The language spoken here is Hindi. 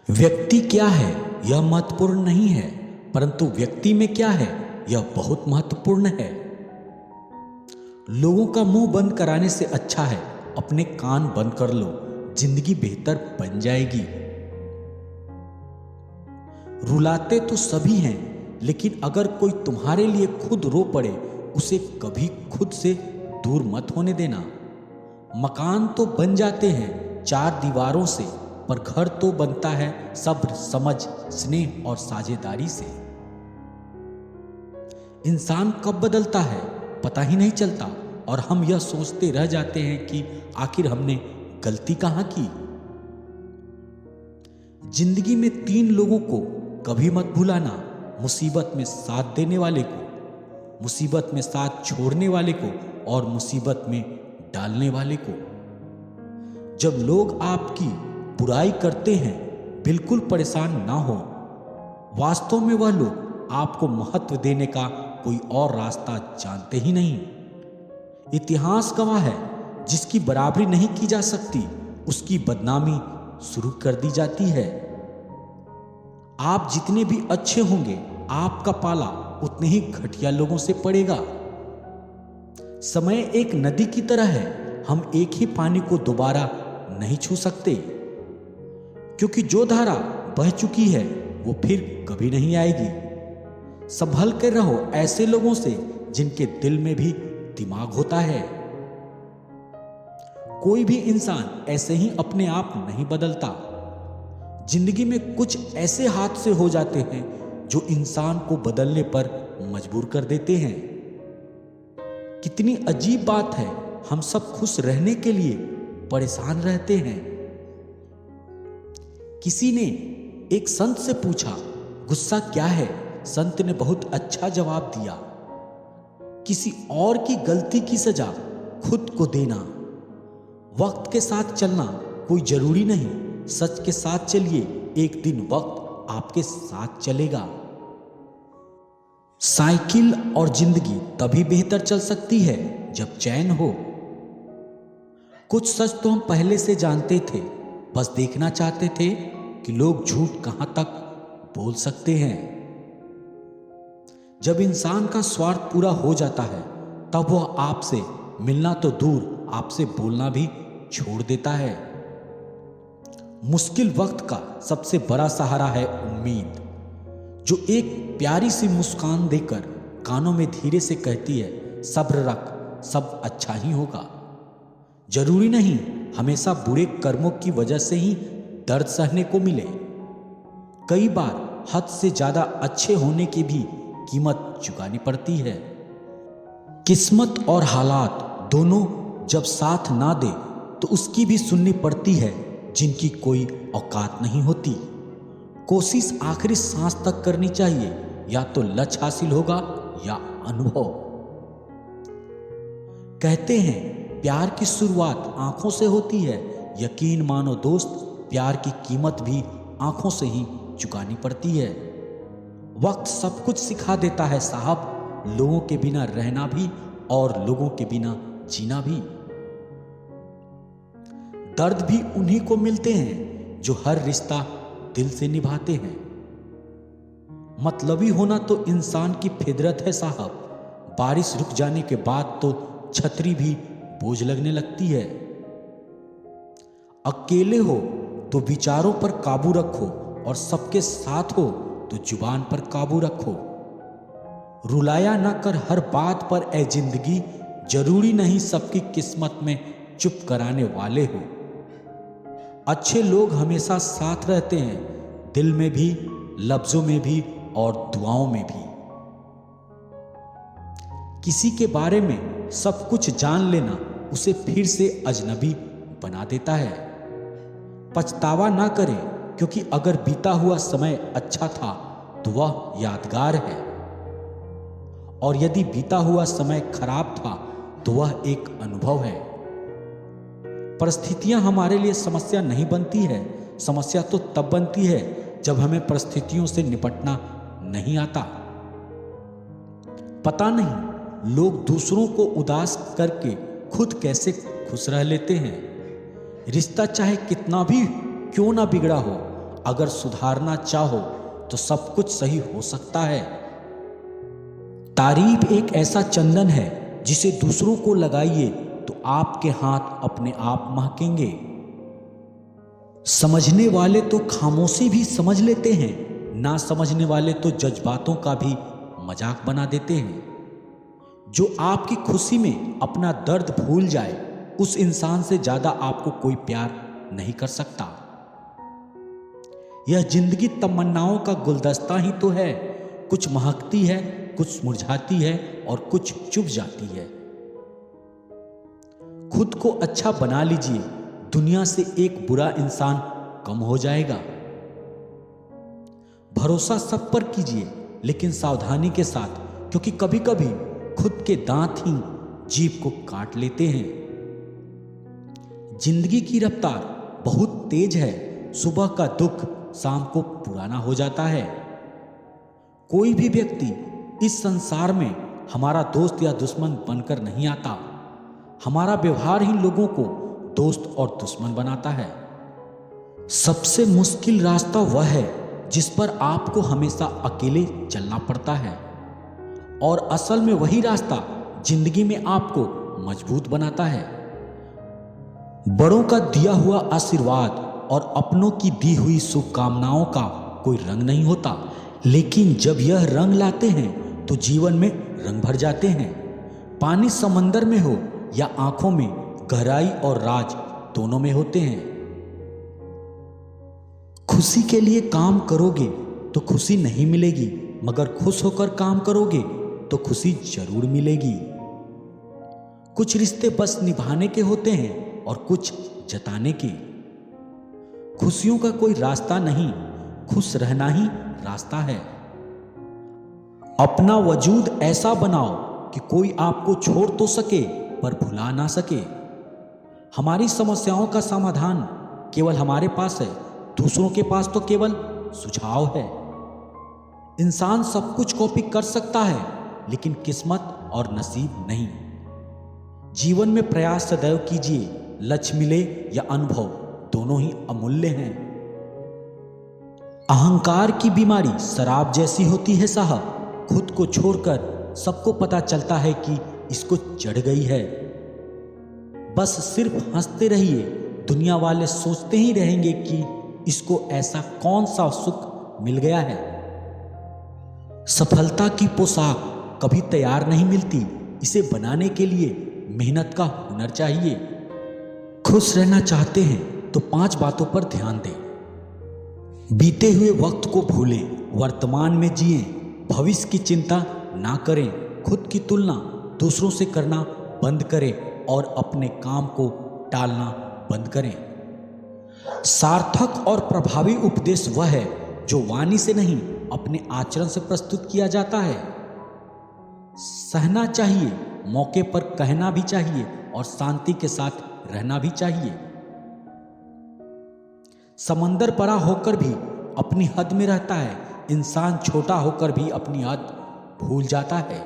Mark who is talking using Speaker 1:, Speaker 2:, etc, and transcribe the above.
Speaker 1: व्यक्ति क्या है यह महत्वपूर्ण नहीं है, परंतु व्यक्ति में क्या है यह बहुत महत्वपूर्ण है। लोगों का मुंह बंद कराने से अच्छा है अपने कान बंद कर लो, जिंदगी बेहतर बन जाएगी। रुलाते तो सभी हैं, लेकिन अगर कोई तुम्हारे लिए खुद रो पड़े उसे कभी खुद से दूर मत होने देना। मकान तो बन जाते हैं चार दीवारों से, पर घर तो बनता है सब्र, समझ, स्नेह और साझेदारी से। इंसान कब बदलता है पता ही नहीं चलता, और हम यह सोचते रह जाते हैं कि आखिर हमने गलती कहां की। जिंदगी में तीन लोगों को कभी मत भुलाना, मुसीबत में साथ देने वाले को, मुसीबत में साथ छोड़ने वाले को और मुसीबत में डालने वाले को। जब लोग आपकी बुराई करते हैं बिल्कुल परेशान ना हो, वास्तव में वह लोग आपको महत्व देने का कोई और रास्ता जानते ही नहीं। इतिहास गवाह है, जिसकी बराबरी नहीं की जा सकती उसकी बदनामी शुरू कर दी जाती है। आप जितने भी अच्छे होंगे आपका पाला उतने ही घटिया लोगों से पड़ेगा। समय एक नदी की तरह है, हम एक ही पानी को दोबारा नहीं छू सकते, क्योंकि जो धारा बह चुकी है वो फिर कभी नहीं आएगी। संभल कर रहो ऐसे लोगों से जिनके दिल में भी दिमाग होता है। कोई भी इंसान ऐसे ही अपने आप नहीं बदलता। जिंदगी में कुछ ऐसे हादसे हो जाते हैं जो इंसान को बदलने पर मजबूर कर देते हैं। कितनी अजीब बात है, हम सब खुश रहने के लिए परेशान रहते हैं। किसी ने एक संत से पूछा, गुस्सा क्या है? संत ने बहुत अच्छा जवाब दिया, किसी और की गलती की सजा खुद को देना। वक्त के साथ चलना कोई जरूरी नहीं, सच के साथ चलिए, एक दिन वक्त आपके साथ चलेगा। साइकिल और जिंदगी तभी बेहतर चल सकती है जब चैन हो। कुछ सच तो हम पहले से जानते थे, बस देखना चाहते थे कि लोग झूठ कहां तक बोल सकते हैं। जब इंसान का स्वार्थ पूरा हो जाता है तब वह आपसे मिलना तो दूर आपसे बोलना भी छोड़ देता है। मुश्किल वक्त का सबसे बड़ा सहारा है उम्मीद, जो एक प्यारी सी मुस्कान देकर कानों में धीरे से कहती है, सब्र रख, सब अच्छा ही होगा। जरूरी नहीं हमेशा बुरे कर्मों की वजह से ही दर्द सहने को मिले। कई बार हद से ज्यादा अच्छे होने की भी कीमत चुकानी पड़ती है। किस्मत और हालात दोनों जब साथ ना दे तो उसकी भी सुननी पड़ती है जिनकी कोई औकात नहीं होती। कोशिश आखिरी सांस तक करनी चाहिए, या तो लक्ष्य हासिल होगा या अनुभव। कहते हैं प्यार की शुरुआत आंखों से होती है, यकीन मानो दोस्त, प्यार की कीमत भी आंखों से ही चुकानी पड़ती है। वक्त सब कुछ सिखा देता है साहब, लोगों के बिना रहना भी और लोगों के बिना जीना भी। दर्द भी उन्हीं को मिलते हैं जो हर रिश्ता दिल से निभाते हैं। मतलबी होना तो इंसान की फितरत है साहब, बारिश रुक जाने के बाद तो छतरी भी बोझ लगने लगती है। अकेले हो तो विचारों पर काबू रखो, और सबके साथ हो तो जुबान पर काबू रखो। रुलाया ना कर हर बात पर ए जिंदगी, जरूरी नहीं सबकी किस्मत में चुप कराने वाले हो। अच्छे लोग हमेशा साथ रहते हैं, दिल में भी, लफ्जों में भी और दुआओं में भी। किसी के बारे में सब कुछ जान लेना उसे फिर से अजनबी बना देता है। पछतावा ना करें, क्योंकि अगर बीता हुआ समय अच्छा था तो वह यादगार है, और यदि बीता हुआ समय खराब था तो वह एक अनुभव है। परिस्थितियां हमारे लिए समस्या नहीं बनती है, समस्या तो तब बनती है जब हमें परिस्थितियों से निपटना नहीं आता। पता नहीं लोग दूसरों को उदास करके खुद कैसे खुश रह लेते हैं। रिश्ता चाहे कितना भी क्यों ना बिगड़ा हो, अगर सुधारना चाहो तो सब कुछ सही हो सकता है। तारीफ एक ऐसा चंदन है जिसे दूसरों को लगाइए तो आपके हाथ अपने आप महकेंगे। समझने वाले तो खामोशी भी समझ लेते हैं, ना समझने वाले तो जज्बातों का भी मजाक बना देते हैं। जो आपकी खुशी में अपना दर्द भूल जाए, उस इंसान से ज्यादा आपको कोई प्यार नहीं कर सकता। यह जिंदगी तमन्नाओं का गुलदस्ता ही तो है, कुछ महकती है, कुछ मुरझाती है और कुछ चुभ जाती है। खुद को अच्छा बना लीजिए, दुनिया से एक बुरा इंसान कम हो जाएगा। भरोसा सब पर कीजिए, लेकिन सावधानी के साथ, क्योंकि कभी कभी खुद के दांत ही जीभ को काट लेते हैं। जिंदगी की रफ्तार बहुत तेज है, सुबह का दुख शाम को पुराना हो जाता है। कोई भी व्यक्ति इस संसार में हमारा दोस्त या दुश्मन बनकर नहीं आता। हमारा व्यवहार ही लोगों को दोस्त और दुश्मन बनाता है। सबसे मुश्किल रास्ता वह है जिस पर आपको हमेशा अकेले चलना पड़ता है, और असल में वही रास्ता जिंदगी में आपको मजबूत बनाता है। बड़ों का दिया हुआ आशीर्वाद और अपनों की दी हुई शुभकामनाओं का कोई रंग नहीं होता, लेकिन जब यह रंग लाते हैं तो जीवन में रंग भर जाते हैं। पानी समंदर में हो या आंखों में, गहराई और राज दोनों में होते हैं। खुशी के लिए काम करोगे तो खुशी नहीं मिलेगी, मगर खुश होकर काम करोगे तो खुशी जरूर मिलेगी। कुछ रिश्ते बस निभाने के होते हैं और कुछ जताने के। खुशियों का कोई रास्ता नहीं, खुश रहना ही रास्ता है। अपना वजूद ऐसा बनाओ कि कोई आपको छोड़ तो सके पर भुला ना सके। हमारी समस्याओं का समाधान केवल हमारे पास है, दूसरों के पास तो केवल सुझाव है। इंसान सब कुछ कॉपी कर सकता है, लेकिन किस्मत और नसीब नहीं। जीवन में प्रयास सदैव कीजिए, लक्ष्य मिले या अनुभव, दोनों ही अमूल्य हैं। अहंकार की बीमारी शराब जैसी होती है साहब, खुद को छोड़कर सबको पता चलता है कि इसको चढ़ गई है। बस सिर्फ हंसते रहिए, दुनिया वाले सोचते ही रहेंगे कि इसको ऐसा कौन सा सुख मिल गया है। सफलता की पोशाक कभी तैयार नहीं मिलती, इसे बनाने के लिए मेहनत का हुनर चाहिए। खुश रहना चाहते हैं तो 5 बातों पर ध्यान दें। बीते हुए वक्त को भूलें, वर्तमान में जिएं, भविष्य की चिंता ना करें, खुद की तुलना दूसरों से करना बंद करें और अपने काम को टालना बंद करें। सार्थक और प्रभावी उपदेश वह है जो वाणी से नहीं, अपने आचरण से प्रस्तुत किया जाता है। सहना चाहिए, मौके पर कहना भी चाहिए और शांति के साथ रहना भी चाहिए। समंदर बड़ा होकर भी अपनी हद में रहता है, इंसान छोटा होकर भी अपनी हद भूल जाता है।